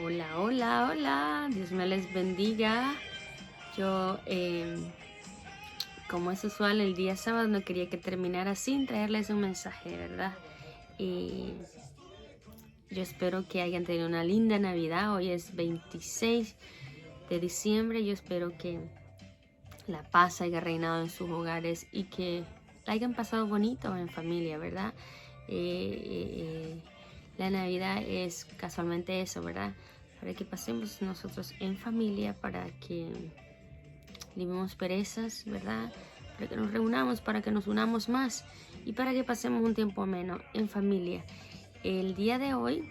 Hola, hola, hola. Dios me les bendiga. Yo, como es usual, el día sábado no quería que terminara sin traerles un mensaje, ¿verdad? Y yo espero que hayan tenido una linda Navidad. Hoy es 26 de diciembre. Yo espero que la paz haya reinado en sus hogares y que la hayan pasado bonito en familia, ¿verdad? La Navidad es casualmente eso, ¿verdad? Para que pasemos nosotros en familia, para que libremos perezas, ¿verdad? Para que nos reunamos, para que nos unamos más y para que pasemos un tiempo ameno en familia. El día de hoy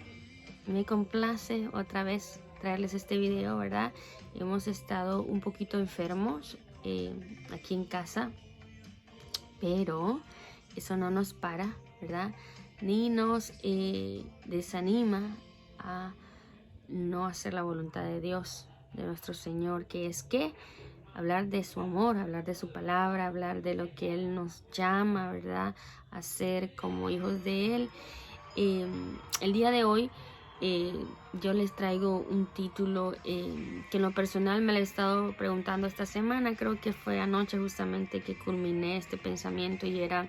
me complace otra vez traerles este video, ¿verdad? Hemos estado un poquito enfermos aquí en casa, pero eso no nos para, ¿verdad? Ni nos desanima a no hacer la voluntad de Dios, de nuestro Señor, que es que hablar de su amor, hablar de su palabra, hablar de lo que Él nos llama, ¿verdad? A ser como hijos de Él. El día de hoy yo les traigo un título que en lo personal me lo he estado preguntando esta semana. Creo que fue anoche justamente que culminé este pensamiento, y era: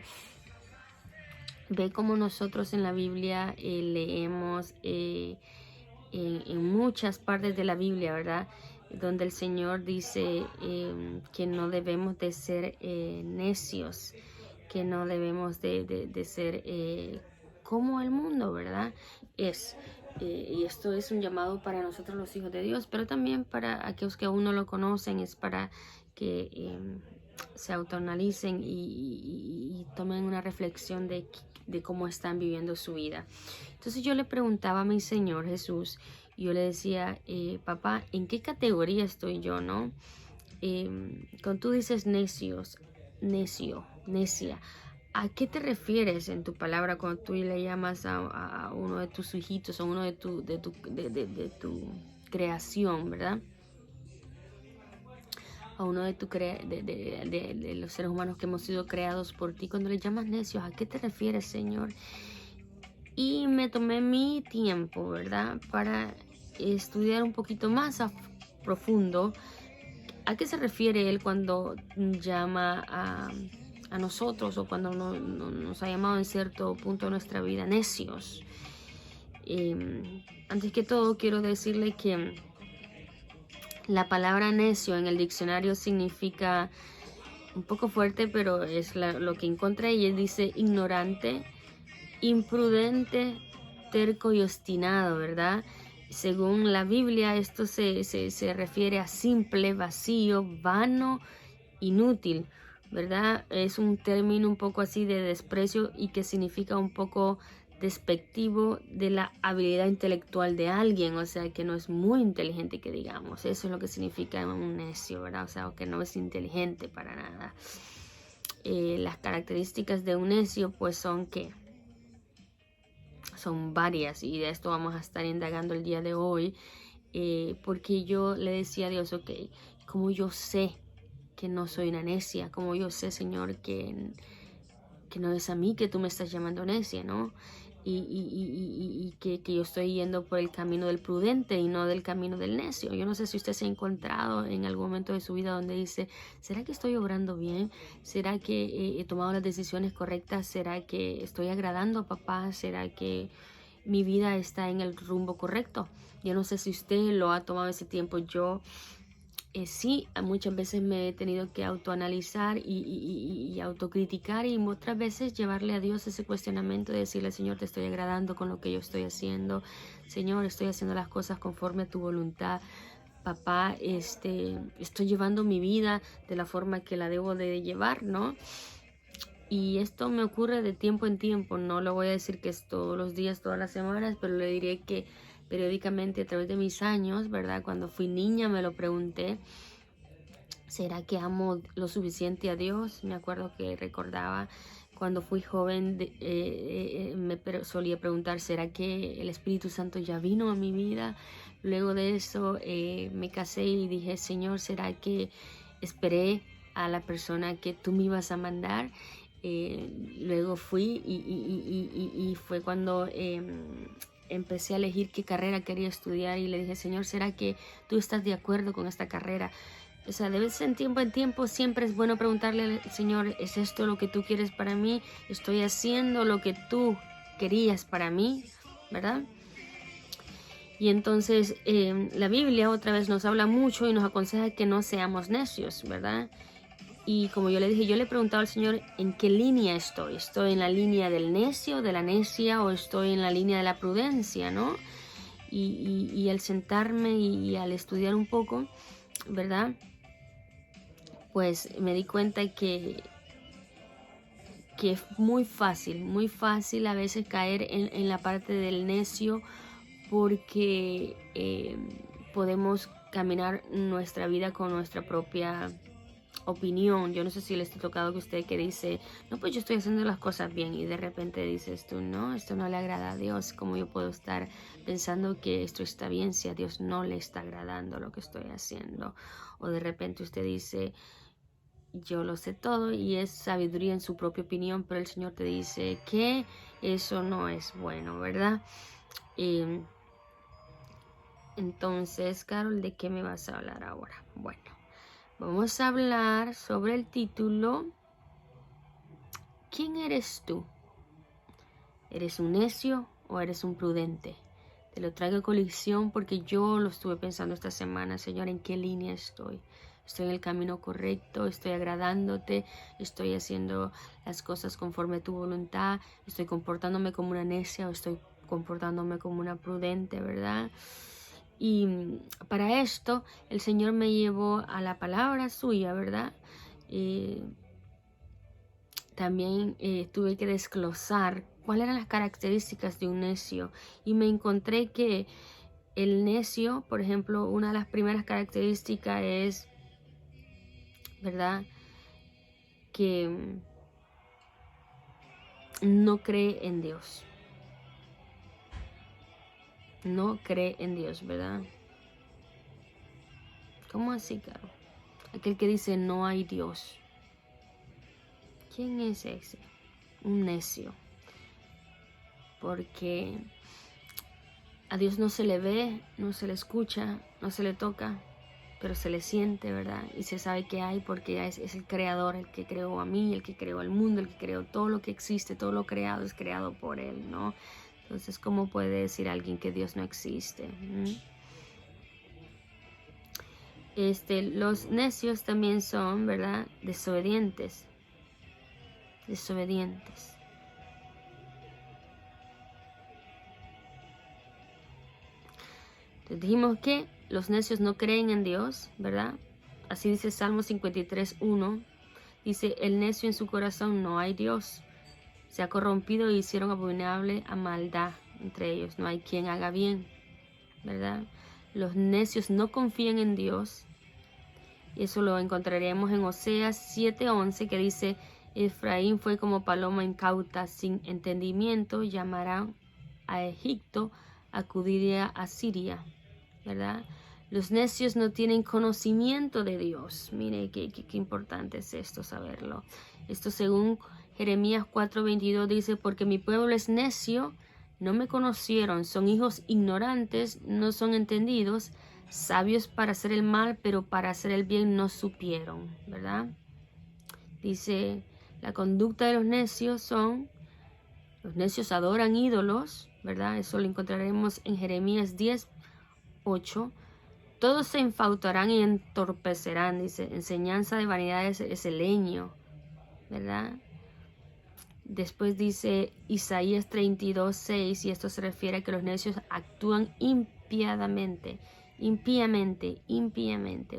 ve cómo nosotros en la Biblia leemos en muchas partes de la Biblia, ¿verdad? Donde el Señor dice que no debemos de ser necios, que no debemos de ser como el mundo, ¿verdad? Y esto es un llamado para nosotros los hijos de Dios, pero también para aquellos que aún no lo conocen. Es para que se autoanalicen y tomen una reflexión de cómo están viviendo su vida. Entonces yo le preguntaba a mi Señor Jesús, y yo le decía: papá, ¿en qué categoría estoy yo, no? Cuando tú dices necios, necia, ¿a qué te refieres en tu palabra cuando tú le llamas a uno de tus hijitos, a uno de tu creación, ¿verdad? A uno de los seres humanos que hemos sido creados por ti. Cuando le llamas necios, ¿a qué te refieres, Señor? Y me tomé mi tiempo, ¿verdad? Para estudiar un poquito más a profundo a qué se refiere Él cuando llama a nosotros, o cuando nos ha llamado en cierto punto de nuestra vida necios. Antes que todo, quiero decirle que la palabra necio en el diccionario significa, un poco fuerte, pero es lo que encontré, y él dice: ignorante, imprudente, terco y obstinado, ¿verdad? Según la Biblia, esto se refiere a simple, vacío, vano, inútil, ¿verdad? Es un término un poco así de desprecio, y que significa un poco despectivo de la habilidad intelectual de alguien, o sea, que no es muy inteligente, que digamos. Eso es lo que significa un necio, ¿verdad? O sea, que no es inteligente para nada. Las características de un necio pues son varias, y de esto vamos a estar indagando el día de hoy, porque yo le decía a Dios: ok, como yo sé que no soy una necia, como yo sé, Señor, que no es a mí que tú me estás llamando necia, ¿no? Y que yo estoy yendo por el camino del prudente y no del camino del necio. Yo no sé si usted se ha encontrado en algún momento de su vida donde dice: ¿será que estoy obrando bien? ¿Será que he tomado las decisiones correctas? ¿Será que estoy agradando a papá? ¿Será que mi vida está en el rumbo correcto? Yo no sé si usted lo ha tomado ese tiempo. Yo sí, muchas veces me he tenido que autoanalizar y autocriticar, y otras veces llevarle a Dios ese cuestionamiento de decirle: Señor, te estoy agradando con lo que yo estoy haciendo. Señor, estoy haciendo las cosas conforme a tu voluntad. Papá, estoy llevando mi vida de la forma que la debo de llevar, ¿no? Y esto me ocurre de tiempo en tiempo. No lo voy a decir que es todos los días, todas las semanas, pero le diré que periódicamente, a través de mis años, ¿verdad? Cuando fui niña me lo pregunté: ¿será que amo lo suficiente a Dios? Me acuerdo que recordaba cuando fui joven, solía preguntar: ¿será que el Espíritu Santo ya vino a mi vida? Luego de eso me casé y dije: Señor, ¿será que esperé a la persona que tú me ibas a mandar? Luego fui y fue cuando empecé a elegir qué carrera quería estudiar y le dije, Señor, ¿será que tú estás de acuerdo con esta carrera? O sea, de vez en tiempo siempre es bueno preguntarle al Señor, ¿es esto lo que tú quieres para mí? ¿Estoy haciendo lo que tú querías para mí? ¿Verdad? Y entonces la Biblia otra vez nos habla mucho y nos aconseja que no seamos necios, ¿verdad? Y como yo le dije, yo le he preguntado al Señor en qué línea estoy. ¿Estoy en la línea del necio, de la necia, o estoy en la línea de la prudencia, ¿no? Y al sentarme y al estudiar un poco, ¿verdad? Pues me di cuenta que es muy fácil a veces caer en la parte del necio, porque podemos caminar nuestra vida con nuestra propia opinión. Yo no sé si les ha tocado que usted que dice, no, pues yo estoy haciendo las cosas bien, y de repente dices tú, no, esto no le agrada a Dios. ¿Cómo yo puedo estar pensando que esto está bien si a Dios no le está agradando lo que estoy haciendo? O de repente usted dice, yo lo sé todo, y es sabiduría en su propia opinión, pero el Señor te dice que eso no es bueno, ¿verdad? Entonces, Carol, ¿de qué me vas a hablar ahora? Bueno, vamos a hablar sobre el título, ¿quién eres tú? ¿Eres un necio o eres un prudente? Te lo traigo a colisión porque yo lo estuve pensando esta semana, Señor, ¿en qué línea estoy? ¿Estoy en el camino correcto? ¿Estoy agradándote? ¿Estoy haciendo las cosas conforme a tu voluntad? ¿Estoy comportándome como una necia o estoy comportándome como una prudente, verdad? Y para esto el Señor me llevó a la palabra suya, ¿verdad? También tuve que desglosar cuáles eran las características de un necio, y me encontré que el necio, por ejemplo, una de las primeras características es, ¿verdad?, que no cree en Dios. No cree en Dios, ¿verdad? ¿Cómo así, Caro? Aquel que dice no hay Dios. ¿Quién es ese? Un necio. Porque a Dios no se le ve, no se le escucha, no se le toca, pero se le siente, ¿verdad? Y se sabe que hay, porque es el creador, el que creó a mí, el que creó al mundo, el que creó todo lo que existe, todo lo creado es creado por Él, ¿no? Entonces, ¿cómo puede decir alguien que Dios no existe? Los necios también son, ¿verdad?, desobedientes. Desobedientes. Entonces dijimos que los necios no creen en Dios, ¿verdad? Así dice Salmo 53:1. Dice, el necio en su corazón no hay Dios. Se ha corrompido y hicieron abominable a maldad entre ellos. No hay quien haga bien, ¿verdad? Los necios no confían en Dios. Y eso lo encontraremos en Oseas 7:11, que dice, Efraín fue como paloma incauta, sin entendimiento, llamarán a Egipto, acudiría a Siria, ¿verdad? Los necios no tienen conocimiento de Dios. Mire qué importante es esto, saberlo. Esto según Jeremías 4:22 dice, porque mi pueblo es necio, no me conocieron, son hijos ignorantes, no son entendidos, sabios para hacer el mal, pero para hacer el bien no supieron, ¿verdad? Dice, la conducta de los necios los necios adoran ídolos, ¿verdad? Eso lo encontraremos en Jeremías 10:8. Todos se infautarán y entorpecerán, dice, enseñanza de vanidades es el leño, ¿verdad? Después dice Isaías 32:6, y esto se refiere a que los necios actúan impíamente,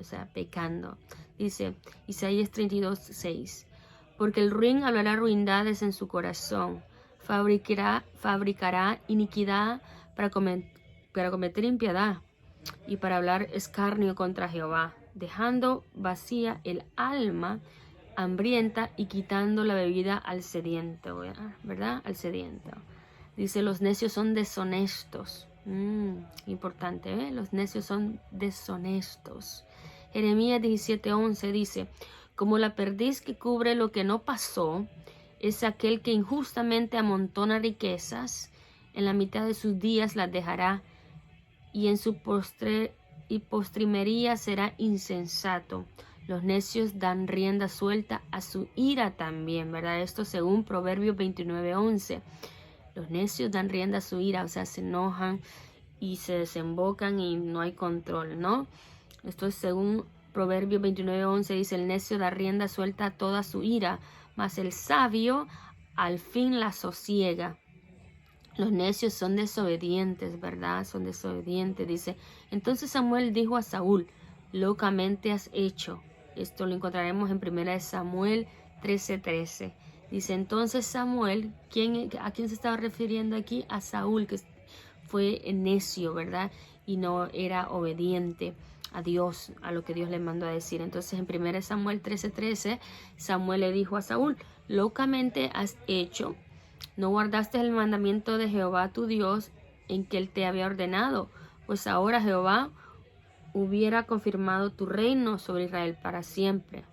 o sea, pecando. Dice Isaías 32:6, porque el ruin hablará ruindades en su corazón, fabricará iniquidad para cometer impiedad y para hablar escarnio contra Jehová, dejando vacía el alma hambrienta y quitando la bebida al sediento, ¿verdad? Al sediento. Dice, los necios son deshonestos. Importante, ¿eh? Los necios son deshonestos. Jeremías 17:11 dice, como la perdiz que cubre lo que no pasó, es aquel que injustamente amontona riquezas, en la mitad de sus días las dejará, y en su postrimería será insensato. Los necios dan rienda suelta a su ira también, ¿verdad? Esto según Proverbios 29:11. Los necios dan rienda a su ira, o sea, se enojan y se desembocan y no hay control, ¿no? Esto es según Proverbios 29:11, dice: el necio da rienda suelta a toda su ira, mas el sabio al fin la sosiega. Los necios son desobedientes, ¿verdad? Son desobedientes, dice. Entonces Samuel dijo a Saúl: locamente has hecho. Esto lo encontraremos en 1 Samuel 13:13. Dice entonces Samuel, ¿a quién se estaba refiriendo aquí? A Saúl, que fue necio, ¿verdad? Y no era obediente a Dios, a lo que Dios le mandó a decir. Entonces en 1 Samuel 13:13, Samuel le dijo a Saúl: locamente has hecho. No guardaste el mandamiento de Jehová tu Dios en que él te había ordenado, pues ahora Jehová hubiera confirmado tu reino sobre Israel para siempre,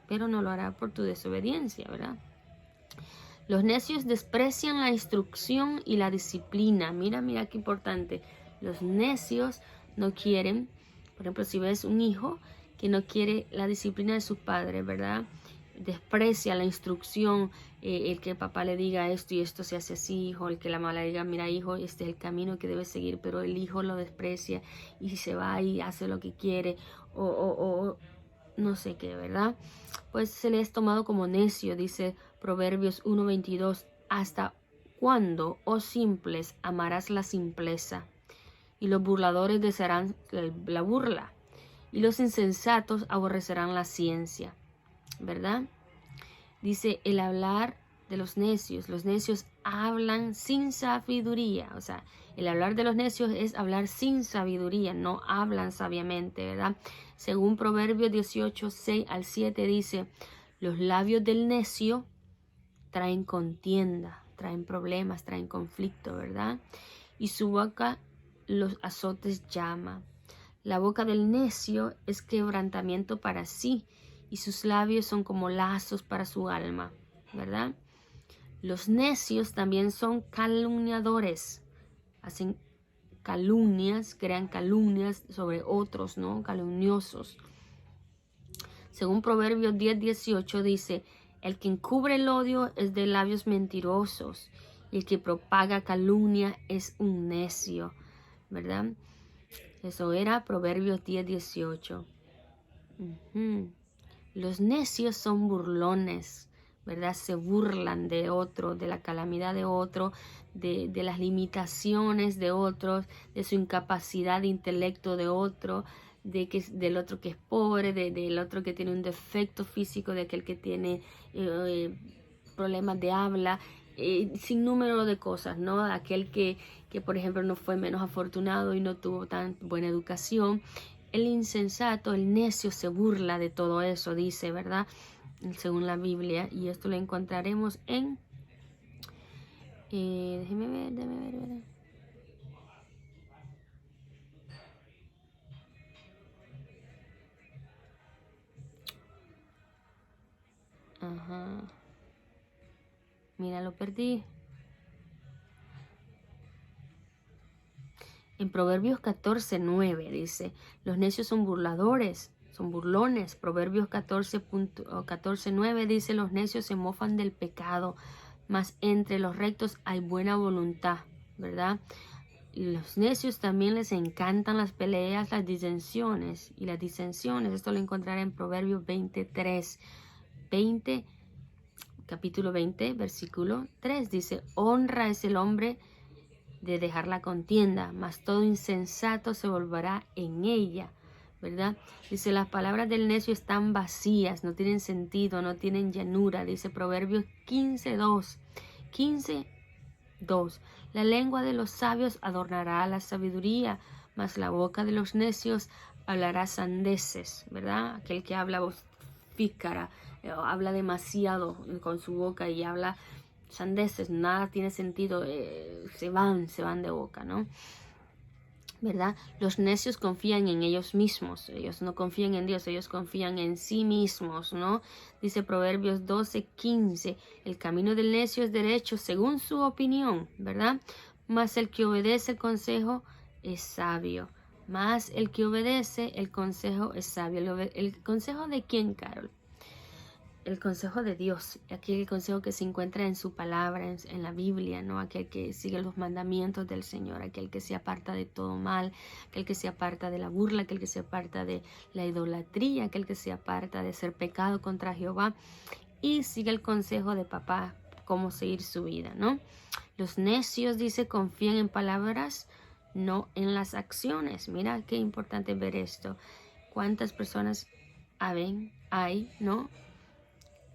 pero no lo hará por tu desobediencia, ¿verdad? Los necios desprecian la instrucción y la disciplina. Mira qué importante. Los necios no quieren, por ejemplo, si ves un hijo que no quiere la disciplina de sus padres, ¿verdad? Desprecia la instrucción, el que papá le diga esto y esto se hace así, hijo, el que la mamá le diga: mira, hijo, este es el camino que debes seguir, pero el hijo lo desprecia y se va y hace lo que quiere, o no sé qué, ¿verdad? Pues se le es tomado como necio, dice Proverbios 1:22. ¿Hasta cuándo, oh simples, amarás la simpleza? Y los burladores desearán la burla, y los insensatos aborrecerán la ciencia, ¿verdad? Dice el hablar de los necios hablan sin sabiduría. O sea, el hablar de los necios es hablar sin sabiduría, no hablan sabiamente, ¿verdad? Según Proverbios 18:6-7 dice: los labios del necio traen contienda, traen problemas, traen conflicto, ¿verdad? Y su boca los azotes llama. La boca del necio es quebrantamiento para sí, y sus labios son como lazos para su alma, ¿verdad? Los necios también son calumniadores, hacen calumnias, crean calumnias sobre otros, ¿no? Calumniosos. Según Proverbios 10:18 dice: el que encubre el odio es de labios mentirosos, y el que propaga calumnia es un necio, ¿verdad? Eso era Proverbios 10:18. Los necios son burlones, ¿verdad? Se burlan de otro, de la calamidad de otro, de las limitaciones de otros, de su incapacidad de intelecto de otro, del otro que es pobre, del otro que tiene un defecto físico, de aquel que tiene problemas de habla, sin número de cosas, ¿no? Aquel que por ejemplo no fue menos afortunado y no tuvo tan buena educación. El insensato, el necio se burla de todo eso, dice, ¿verdad? Según la Biblia, y esto lo encontraremos en déjeme ver. Ajá. Mira, lo perdí. En Proverbios 14:9 dice: los necios son burladores, son burlones. Proverbios 14:9 dice: los necios se mofan del pecado, mas entre los rectos hay buena voluntad, ¿verdad? Y los necios también les encantan las peleas, las disensiones. Y las disensiones, esto lo encontrará en Proverbios 23, capítulo 20, versículo 3. Dice: honra es el hombre de dejar la contienda, mas todo insensato se volverá en ella, ¿verdad? Dice: las palabras del necio están vacías, no tienen sentido, no tienen llanura. Dice Proverbios 15:2. La lengua de los sabios adornará la sabiduría, mas la boca de los necios hablará sandeces, ¿verdad? Aquel que habla voz pícara, habla demasiado con su boca y habla sandeces, nada tiene sentido, se van de boca, ¿no? ¿Verdad? Los necios confían en ellos mismos, ellos no confían en Dios, ellos confían en sí mismos, ¿no? Dice Proverbios 12:15: el camino del necio es derecho según su opinión, ¿verdad? mas el que obedece el consejo es sabio. Más el que obedece el consejo es sabio. ¿El consejo de quién, Carol? El consejo de Dios, aquel consejo que se encuentra en su palabra, en la Biblia, ¿no? Aquel que sigue los mandamientos del Señor, aquel que se aparta de todo mal, aquel que se aparta de la burla, aquel que se aparta de la idolatría, aquel que se aparta de ser pecado contra Jehová y sigue el consejo de papá, cómo seguir su vida, ¿no? Los necios, dice, confían en palabras, no en las acciones. Mira qué importante ver esto. ¿Cuántas personas hay, ¿no?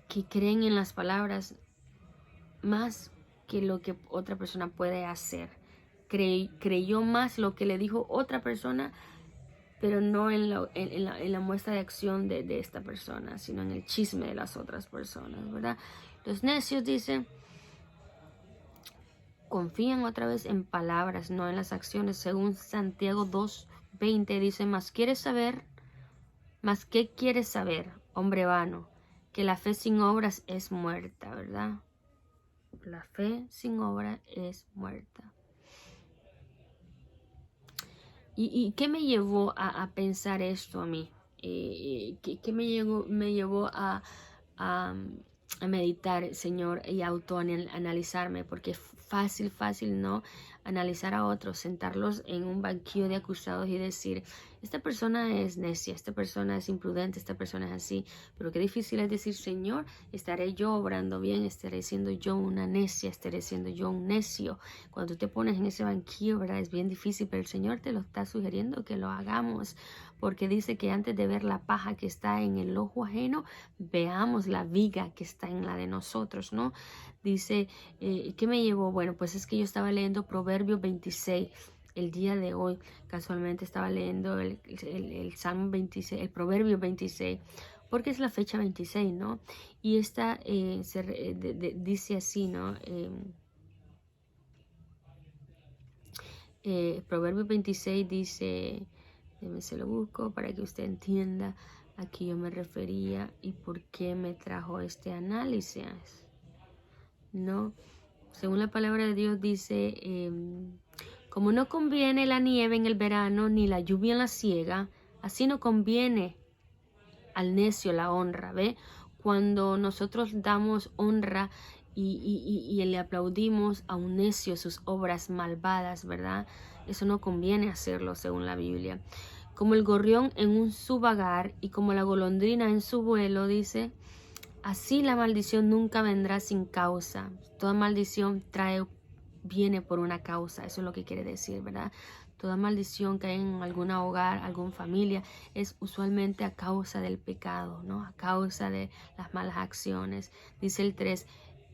Que creen en las palabras más que lo que otra persona puede hacer. Creyó más lo que le dijo otra persona, pero no en la muestra de acción de esta persona, sino en el chisme de las otras personas, ¿verdad? Los necios, dicen, confían otra vez en palabras, no en las acciones. Según Santiago 2:20 dice, más qué quieres saber, hombre vano, que la fe sin obras es muerta, ¿verdad? La fe sin obra es muerta. ¿Y qué me llevó a pensar esto a mí? ¿Qué me llevó a meditar, Señor, y autoanalizarme? Porque es fácil, ¿no? Analizar a otros, sentarlos en un banquillo de acusados y decir, esta persona es necia, esta persona es imprudente, esta persona es así. Pero qué difícil es decir, Señor, estaré yo obrando bien, estaré siendo yo una necia, estaré siendo yo un necio. Cuando tú te pones en ese banquillo, ¿verdad? Es bien difícil, pero el Señor te lo está sugiriendo que lo hagamos, porque dice que antes de ver la paja que está en el ojo ajeno, veamos la viga que está en la de nosotros, ¿no? Dice, ¿qué me llevó? Bueno, pues es que yo estaba leyendo Proverbios 26 el día de hoy. Casualmente estaba leyendo el Salmo 26, el Proverbio 26, porque es la fecha 26, ¿no? Y esta dice así, ¿no? Proverbio 26 dice, se lo busco para que usted entienda a qué yo me refería y por qué me trajo este análisis, ¿no? Según la palabra de Dios dice, como no conviene la nieve en el verano ni la lluvia en la siega, así no conviene al necio la honra, ¿ve? Cuando nosotros damos honra y le aplaudimos a un necio sus obras malvadas, ¿verdad? Eso no conviene hacerlo según la Biblia. Como el gorrión en su vagar y como la golondrina en su vuelo, dice, así la maldición nunca vendrá sin causa. Toda maldición viene por una causa, eso es lo que quiere decir, ¿verdad? Toda maldición que hay en algún hogar, alguna familia, es usualmente a causa del pecado, ¿no? A causa de las malas acciones. Dice el 3,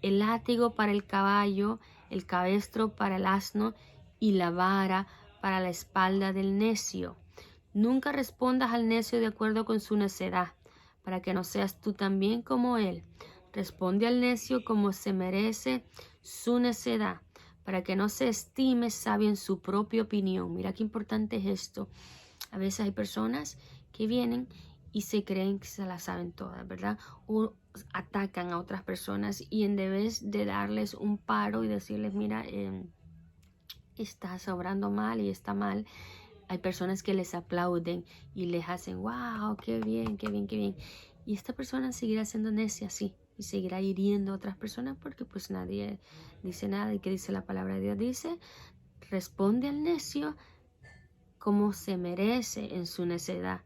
el látigo para el caballo, el cabestro para el asno y la vara para la espalda del necio. Nunca respondas al necio de acuerdo con su necedad, para que no seas tú también como él. Responde al necio como se merece su necedad, para que no se estime sabio en su propia opinión. Mira qué importante es esto. A veces hay personas que vienen y se creen que se las saben todas, ¿verdad? O atacan a otras personas y en vez de darles un paro y decirles, mira, estás obrando mal y está mal, hay personas que les aplauden y les hacen, wow, qué bien, qué bien, qué bien. Y esta persona seguirá siendo necia así y seguirá hiriendo a otras personas porque pues nadie dice nada. ¿Y qué dice la palabra de Dios? Dice, responde al necio como se merece en su necedad,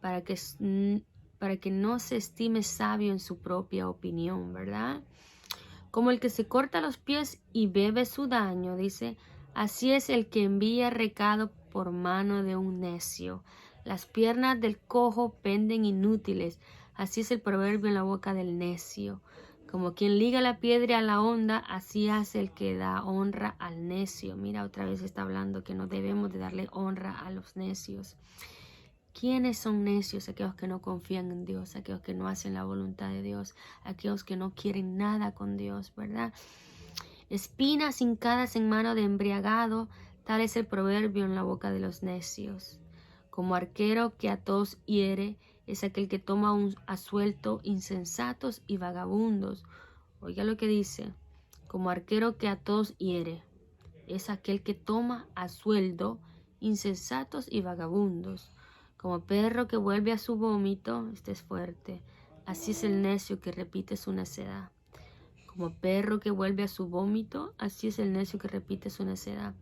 para que no se estime sabio en su propia opinión, ¿verdad? Como el que se corta los pies y bebe su daño, dice, así es el que envía recado por mano de un necio. Las piernas del cojo penden inútiles, así es el proverbio en la boca del necio. Como quien liga la piedra a la honda, así hace el que da honra al necio. Mira, otra vez está hablando que no debemos de darle honra a los necios. ¿Quiénes son necios? Aquellos que no confían en Dios, aquellos que no hacen la voluntad de Dios, aquellos que no quieren nada con Dios, ¿verdad? Espinas hincadas en mano de embriagado, tal es el proverbio en la boca de los necios. Como arquero que a todos hiere, es aquel que toma a suelto insensatos y vagabundos. Oiga lo que dice, como arquero que a todos hiere. es aquel que toma a sueldo insensatos y vagabundos. Como perro que vuelve a su vómito, este es fuerte. Así es el necio que repite su necedad. Como perro que vuelve a su vómito, así es el necio que repite su necedad.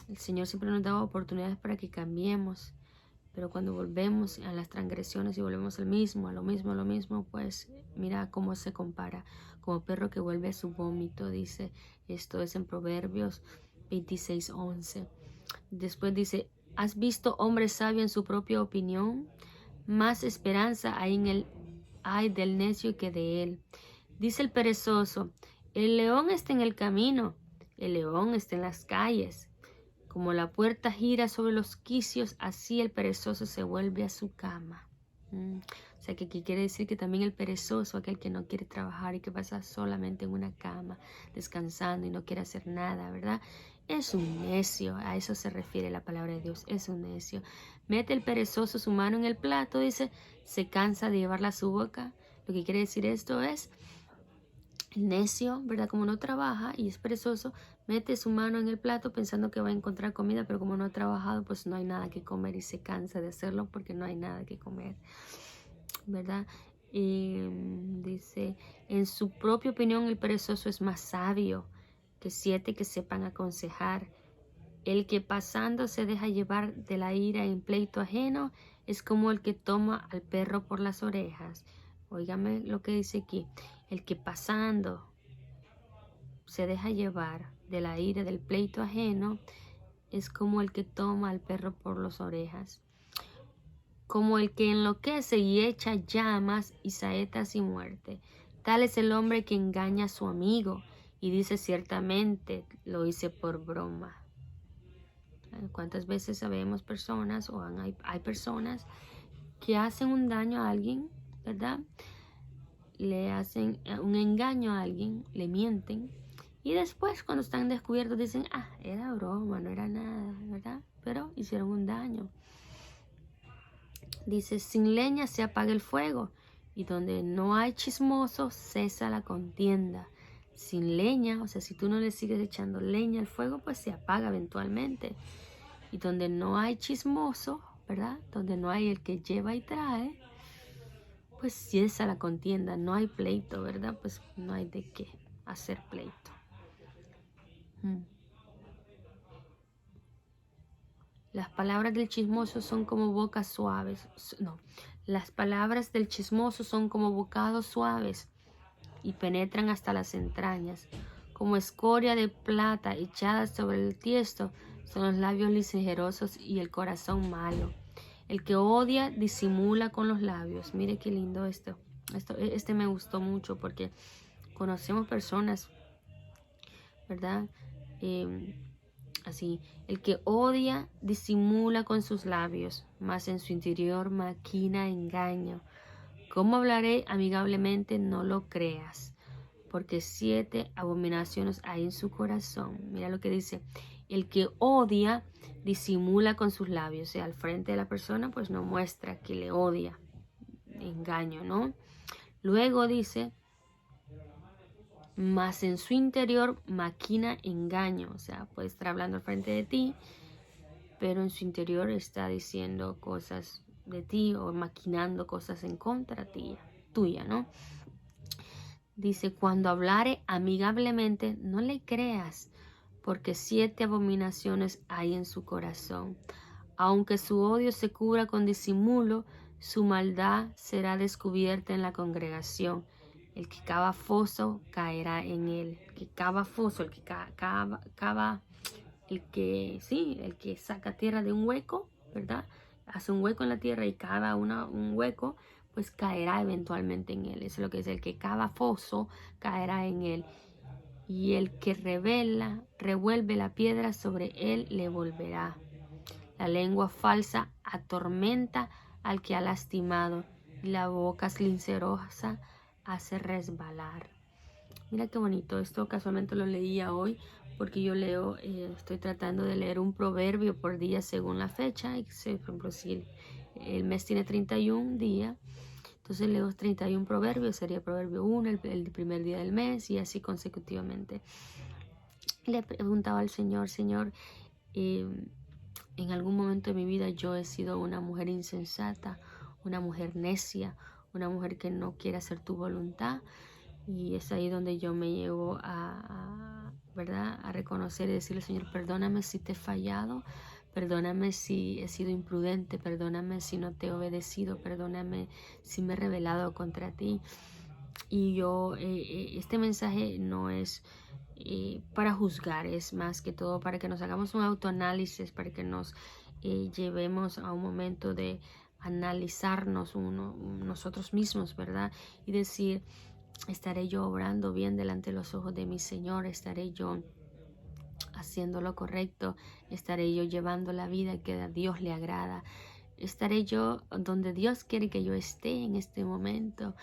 El Señor siempre nos da oportunidades para que cambiemos, pero cuando volvemos a las transgresiones y volvemos al mismo, a lo mismo, pues mira cómo se compara. Como perro que vuelve a su vómito, dice, esto es en Proverbios 26:11. Después dice, ¿has visto hombre sabio en su propia opinión? Más esperanza hay del necio que de él. Dice el perezoso, el león está en el camino, el león está en las calles. Como la puerta gira sobre los quicios, así el perezoso se vuelve a su cama. O sea que aquí quiere decir que también el perezoso, aquel que no quiere trabajar y que pasa solamente en una cama, descansando y no quiere hacer nada, ¿verdad? Es un necio, a eso se refiere la palabra de Dios, es un necio. Mete el perezoso su mano en el plato, dice, se cansa de llevarla a su boca. Lo que quiere decir esto es, el necio, ¿verdad? Como no trabaja y es perezoso, mete su mano en el plato pensando que va a encontrar comida, pero como no ha trabajado, pues no hay nada que comer y se cansa de hacerlo porque no hay nada que comer, ¿verdad? Y dice, en su propia opinión el perezoso es más sabio que 7 que sepan aconsejar. El que pasando se deja llevar de la ira en pleito ajeno es como el que toma al perro por las orejas. Óigame lo que dice aquí. El que pasando se deja llevar de la ira del pleito ajeno es como el que toma al perro por las orejas. Como el que enloquece y echa llamas y saetas y muerte. Tal es el hombre que engaña a su amigo y dice ciertamente lo hice por broma. ¿Cuántas veces sabemos personas o hay personas que hacen un daño a alguien, ¿verdad? Le hacen un engaño a alguien, le mienten y después cuando están descubiertos dicen, era broma, no era nada, ¿verdad? Pero hicieron un daño. Dice, sin leña se apaga el fuego y donde no hay chismoso cesa la contienda. Sin leña, o sea, si tú no le sigues echando leña al fuego, pues se apaga eventualmente. Y donde no hay chismoso, ¿verdad? Donde no hay el que lleva y trae, pues cesa la contienda, no hay pleito, ¿verdad? Pues no hay de qué hacer pleito. Las palabras del chismoso son como bocas suaves. No, las palabras del chismoso son como bocados suaves y penetran hasta las entrañas. Como escoria de plata echada sobre el tiesto son los labios ligerosos y el corazón malo. El que odia disimula con los labios. Mire qué lindo esto. Este me gustó mucho porque conocemos personas, ¿verdad? Así, el que odia disimula con sus labios, mas en su interior maquina engaño. ¿Cómo hablaré amigablemente? No lo creas, porque 7 abominaciones hay en su corazón. Mira lo que dice, el que odia disimula con sus labios, o sea, al frente de la persona pues no muestra que le odia, engaño, ¿no? Luego dice, mas en su interior maquina engaño, o sea, puede estar hablando al frente de ti, pero en su interior está diciendo cosas de ti o maquinando cosas en contra tuya, ¿no? Dice, cuando hablare amigablemente, no le creas, porque 7 abominaciones hay en su corazón. Aunque su odio se cubra con disimulo, su maldad será descubierta en la congregación. El que cava foso caerá en él. El que cava foso, el que el que saca tierra de un hueco, ¿verdad? Hace un hueco en la tierra y cava un hueco, pues caerá eventualmente en él. Eso es lo que dice, el que cava foso caerá en él. Y el que revuelve la piedra sobre él le volverá. La lengua falsa atormenta al que ha lastimado y la boca sincerosa hace resbalar. Mira qué bonito, esto casualmente lo leía hoy porque yo estoy tratando de leer un proverbio por día según la fecha. Y por ejemplo, si el mes tiene 31 días, entonces leo 31 proverbios, sería proverbio 1, el primer día del mes y así consecutivamente. Le preguntaba al Señor, Señor, eh, en algún momento de mi vida yo he sido una mujer insensata, una mujer necia, una mujer que no quiere hacer tu voluntad. Y es ahí donde yo me llevo ¿verdad? A reconocer y decirle, Señor, perdóname si te he fallado, perdóname si he sido imprudente, perdóname si no te he obedecido, perdóname si me he rebelado contra ti. Y este mensaje no es para juzgar, es más que todo para que nos hagamos un autoanálisis, para que nos llevemos a un momento de analizarnos nosotros mismos, ¿verdad? Y decir, ¿estaré yo obrando bien delante de los ojos de mi Señor? ¿Estaré yo haciendo lo correcto? ¿Estaré yo llevando la vida que a Dios le agrada? ¿Estaré yo donde Dios quiere que yo esté en este momento?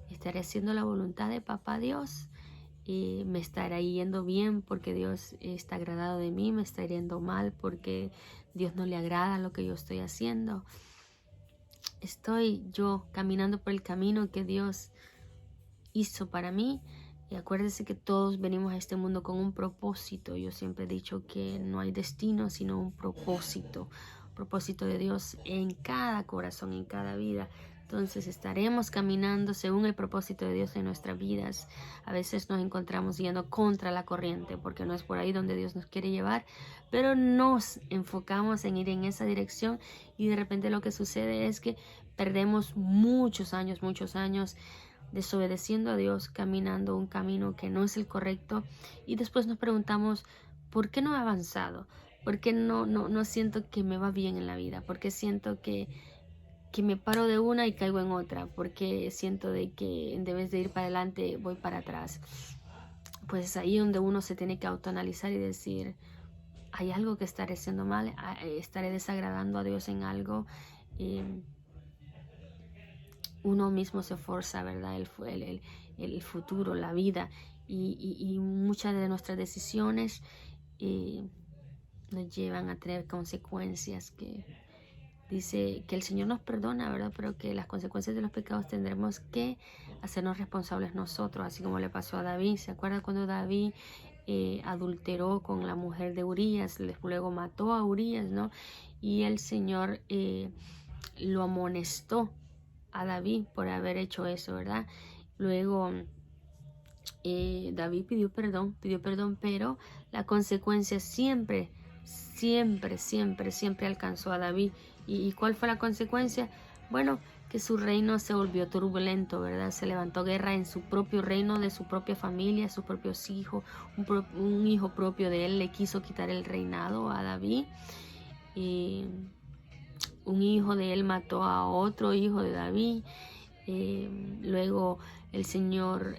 ¿Estaré haciendo la voluntad de Papá Dios? ¿Me estará yendo bien porque Dios está agradado de mí? ¿Me está yendo mal porque Dios no le agrada lo que yo estoy haciendo? ¿Estoy yo caminando por el camino que Dios hizo para mí? Y acuérdense que todos venimos a este mundo con un propósito. Yo siempre he dicho que no hay destino, sino un propósito. Propósito de Dios en cada corazón, en cada vida. Entonces estaremos caminando según el propósito de Dios en nuestras vidas. A veces nos encontramos yendo contra la corriente porque no es por ahí donde Dios nos quiere llevar, pero nos enfocamos en ir en esa dirección y de repente lo que sucede es que perdemos muchos años desobedeciendo a Dios, caminando un camino que no es el correcto y después nos preguntamos, ¿por qué no he avanzado? ¿Por qué no siento que me va bien en la vida? ¿Por qué siento que me paro de una y caigo en otra? Porque siento de que en vez de ir para adelante voy para atrás. Pues es ahí donde uno se tiene que autoanalizar y decir, hay algo que estaré haciendo mal, estaré desagradando a Dios en algo. Uno mismo se forza, ¿verdad? El futuro, la vida y muchas de nuestras decisiones nos llevan a tener consecuencias que dice que el Señor nos perdona, ¿verdad? Pero que las consecuencias de los pecados tendremos que hacernos responsables nosotros, así como le pasó a David. ¿Se acuerda cuando David adulteró con la mujer de Urías? Luego mató a Urías, ¿no? Y el Señor lo amonestó a David por haber hecho eso, ¿verdad? Luego David pidió perdón, pero la consecuencia siempre alcanzó a David. ¿Y cuál fue la consecuencia? Bueno, que su reino se volvió turbulento, ¿verdad? Se levantó guerra en su propio reino, de su propia familia, sus propios hijos. Un hijo propio de él le quiso quitar el reinado a David. Un hijo de él mató a otro hijo de David. Luego el Señor,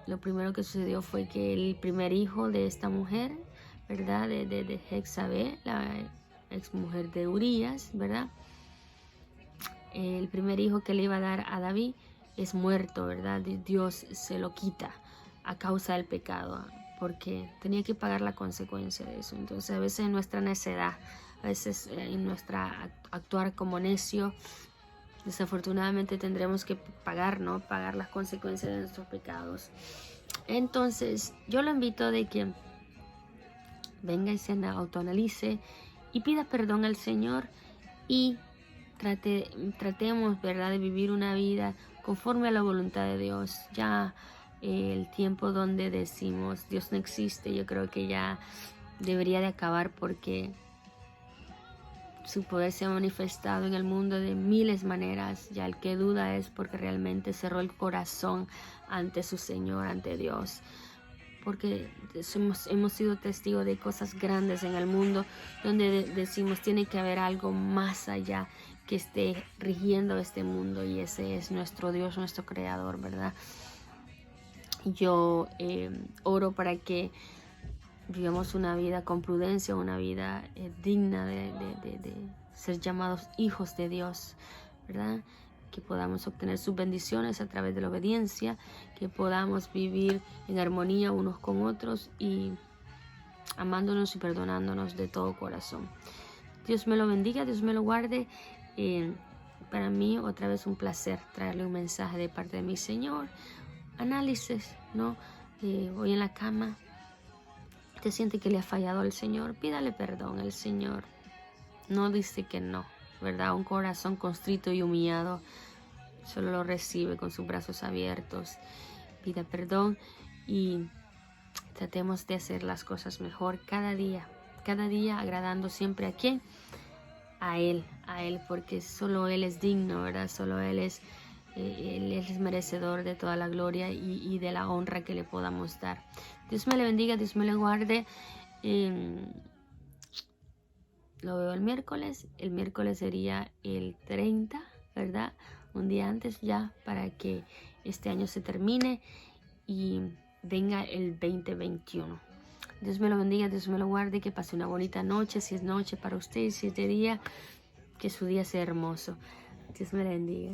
lo primero que sucedió fue que el primer hijo de esta mujer, ¿verdad? De Jezabel, la ex mujer de Urías, ¿verdad? El primer hijo que le iba a dar a David es muerto, ¿verdad? Dios se lo quita a causa del pecado, porque tenía que pagar la consecuencia de eso. Entonces a veces en nuestra necedad, a veces en nuestra actuar como necio, desafortunadamente tendremos que pagar, ¿no? Pagar las consecuencias de nuestros pecados. Entonces yo lo invito de que venga y se autoanalice y pida perdón al Señor y tratemos, ¿verdad?, de vivir una vida conforme a la voluntad de Dios. Ya el tiempo donde decimos Dios no existe, yo creo que ya debería de acabar, porque su poder se ha manifestado en el mundo de miles maneras. Ya el que duda es porque realmente cerró el corazón ante su Señor, ante Dios. Porque hemos sido testigos de cosas grandes en el mundo donde decimos tiene que haber algo más allá que esté rigiendo este mundo, y ese es nuestro Dios, nuestro Creador, ¿verdad? Yo oro para que vivamos una vida con prudencia, una vida digna de ser llamados hijos de Dios, ¿verdad? Que podamos obtener sus bendiciones a través de la obediencia, que podamos vivir en armonía unos con otros y amándonos y perdonándonos de todo corazón. Dios me lo bendiga, Dios me lo guarde. Para mí otra vez un placer traerle un mensaje de parte de mi Señor. Análisis, ¿no? Hoy en la cama te siente que le ha fallado al Señor, pídale perdón al Señor. No dice que no, ¿verdad? Un corazón constrito y humillado solo lo recibe con sus brazos abiertos. Pida perdón y tratemos de hacer las cosas mejor cada día agradando siempre a quién, a Él, porque solo Él es digno, ¿verdad? Solo Él es merecedor de toda la gloria y de la honra que le podamos dar. Dios me le bendiga, Dios me le guarde. Lo veo el miércoles sería el 30, ¿verdad? Un día antes ya, para que este año se termine y venga el 2021. Dios me lo bendiga, Dios me lo guarde, que pase una bonita noche, si es noche para usted, si es de día, que su día sea hermoso. Dios me la bendiga.